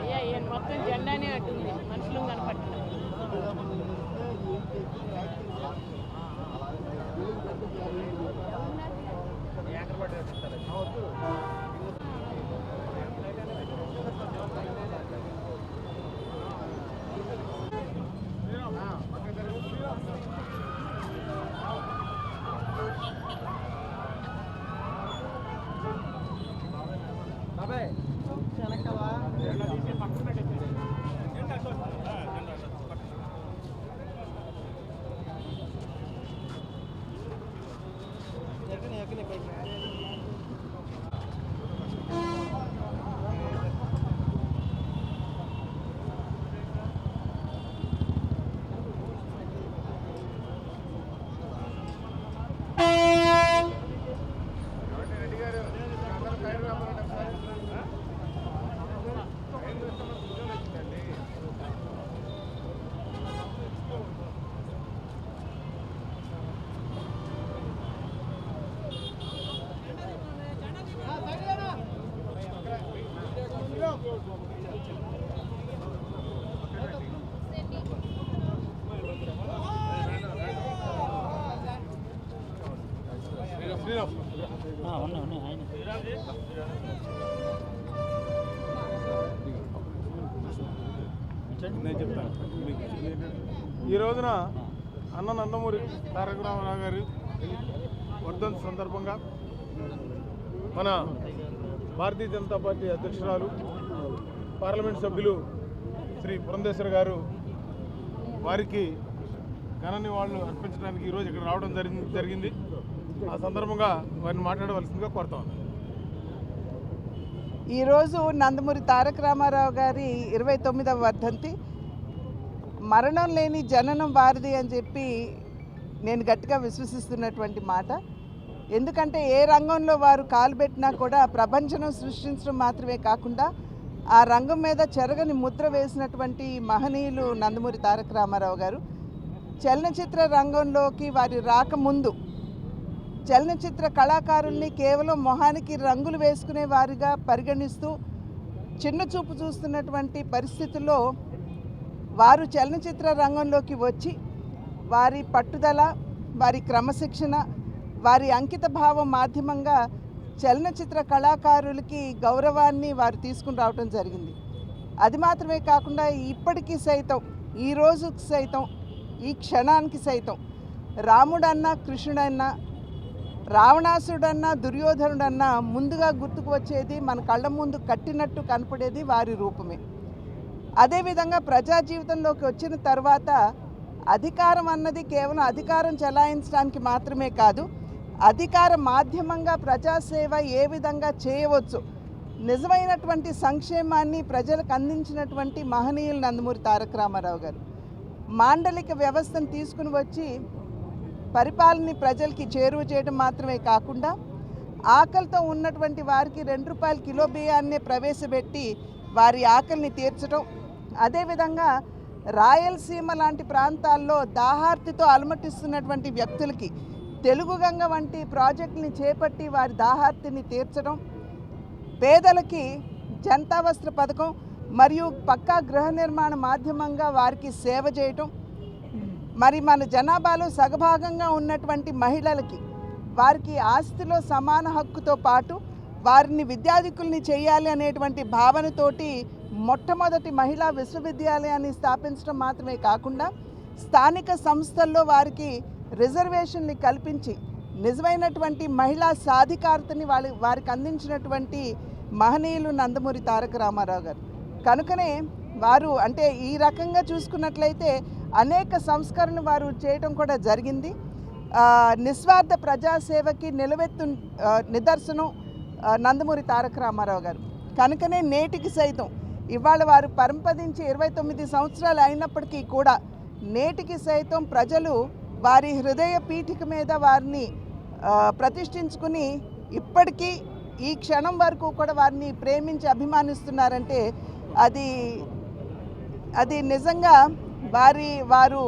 అయ్యా ఈయన మొత్తం జెండానే అట్టుంది, మనుషులు కనపడుతున్నారు. నేను చెప్తాను. ఈ రోజున అన్న నందమూరి తారక రామారావు గారి వర్ధంతి సందర్భంగా మన భారతీయ జనతా పార్టీ అధ్యక్షురాలు పార్లమెంట్ సభ్యులు శ్రీ పురంధేశ్వరి గారు వారికి ఘన నివాళులు అర్పించడానికి ఈరోజు ఇక్కడ రావడం జరిగింది. ఆ సందర్భంగా వారిని మాట్లాడవలసిందిగా కోరుతాం. ఈరోజు నందమూరి తారక రామారావు గారి 29వ వర్ధంతి. మరణం లేని జననం వారిది అని చెప్పి నేను గట్టిగా విశ్వసిస్తున్నటువంటి మాట. ఎందుకంటే ఏ రంగంలో వారు కాలు పెట్టినా కూడా ప్రపంచం సృష్టించడం మాత్రమే కాకుండా ఆ రంగం మీద చెరగని ముద్ర వేసినటువంటి మహనీయులు నందమూరి తారక రామారావు గారు. చలనచిత్ర రంగంలోకి వారి రాకముందు చలనచిత్ర కళాకారుల్ని కేవలం మొహానికి రంగులు వేసుకునే వారిగా పరిగణిస్తూ చిన్న చూపు చూస్తున్నటువంటి పరిస్థితుల్లో వారు చలనచిత్ర రంగంలోకి వచ్చి వారి పట్టుదల, వారి క్రమశిక్షణ, వారి అంకిత భావం మాధ్యమంగా చలనచిత్ర కళాకారులకి గౌరవాన్ని వారు తీసుకుని రావడం జరిగింది. అది మాత్రమే కాకుండా ఇప్పటికీ సైతం, ఈ రోజుకి సైతం, ఈ క్షణానికి సైతం రాముడన్నా, కృష్ణుడన్నా, రావణాసుడన్నా, దుర్యోధనుడన్నా ముందుగా గుర్తుకు వచ్చేది, మన కళ్ళ ముందు కట్టినట్టు కనపడేది వారి రూపమే. అదేవిధంగా ప్రజా జీవితంలోకి వచ్చిన తర్వాత అధికారం అన్నది కేవలం అధికారం చెలాయించడానికి మాత్రమే కాదు, అధికార మాధ్యమంగా ప్రజాసేవ ఏ విధంగా చేయవచ్చు, నిజమైనటువంటి సంక్షేమాన్ని ప్రజలకు అందించినటువంటి మహనీయులు నందమూరి తారక రామారావు గారు. మాండలిక వ్యవస్థను తీసుకుని వచ్చి పరిపాలనని ప్రజలకి చేరువ చేయడం మాత్రమే కాకుండా ఆకలితో ఉన్నటువంటి వారికి ₹2 కిలో బియ్యాన్ని ప్రవేశపెట్టి వారి ఆకలిని తీర్చడం, అదేవిధంగా రాయలసీమ లాంటి ప్రాంతాల్లో దాహార్తితో అలమటిస్తున్నటువంటి వ్యక్తులకి తెలుగు గంగ వంటి ప్రాజెక్టుని చేపట్టి వారి దాహార్తిని తీర్చడం, పేదలకి జనతా వస్త్ర పథకం మరియు పక్కా గృహ నిర్మాణ మాధ్యమంగా వారికి సేవ చేయటం, మరి మన జనాభాలో సగభాగంగా ఉన్నటువంటి మహిళలకి వారికి ఆస్తిలో సమాన హక్కుతో పాటు వారిని విద్యాధికుల్ని చేయాలి అనేటువంటి భావనతోటి మొట్టమొదటి మహిళా విశ్వవిద్యాలయాన్ని స్థాపించడం మాత్రమే కాకుండా స్థానిక సంస్థల్లో వారికి రిజర్వేషన్ని కల్పించి నిజమైనటువంటి మహిళా సాధికారతని వారికి అందించినటువంటి మహనీయులు నందమూరి తారక రామారావు గారు. కనుకనే వారు అంటే ఈ రకంగా చూసుకున్నట్లయితే అనేక సంస్కరణలు వారు చేయటం కూడా జరిగింది. నిస్వార్థ ప్రజాసేవకి నిలవెత్తు నిదర్శనం నందమూరి తారక రామారావు గారు. కనుకనే నేటికి సైతం ఇవాళ వారు పరంపదించి 29 సంవత్సరాలు అయినప్పటికీ కూడా నేటికి సైతం ప్రజలు వారి హృదయ పీఠిక మీద వారిని ప్రతిష్ఠించుకుని ఇప్పటికీ ఈ క్షణం వరకు కూడా వారిని ప్రేమించి అభిమానిస్తున్నారంటే అది నిజంగా వారు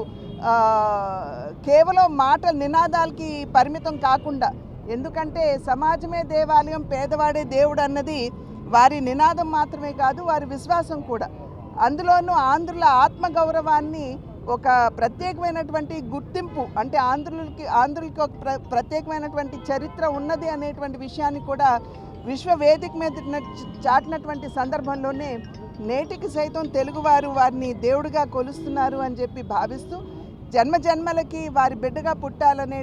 కేవలం మాటల నినాదాలకి పరిమితం కాకుండా, ఎందుకంటే సమాజమే దేవాలయం పేదవాడే దేవుడు అన్నది వారి నినాదం మాత్రమే కాదు, వారి విశ్వాసం కూడా. అందులోనూ ఆంధ్రుల ఆత్మగౌరవాన్ని ఒక ప్రత్యేకమైనటువంటి గుర్తింపు, అంటే ఆంధ్రులకి ఒక ప్రత్యేకమైనటువంటి చరిత్ర ఉన్నది అనేటువంటి విషయాన్ని కూడా విశ్వవేదిక మీద చాటినటువంటి సందర్భంలోనే నేటికి సైతం తెలుగువారు వారిని దేవుడిగా కొలుస్తున్నారు అని చెప్పి భావిస్తూ జన్మజన్మలకి వారి బిడ్డగా పుట్టాలనే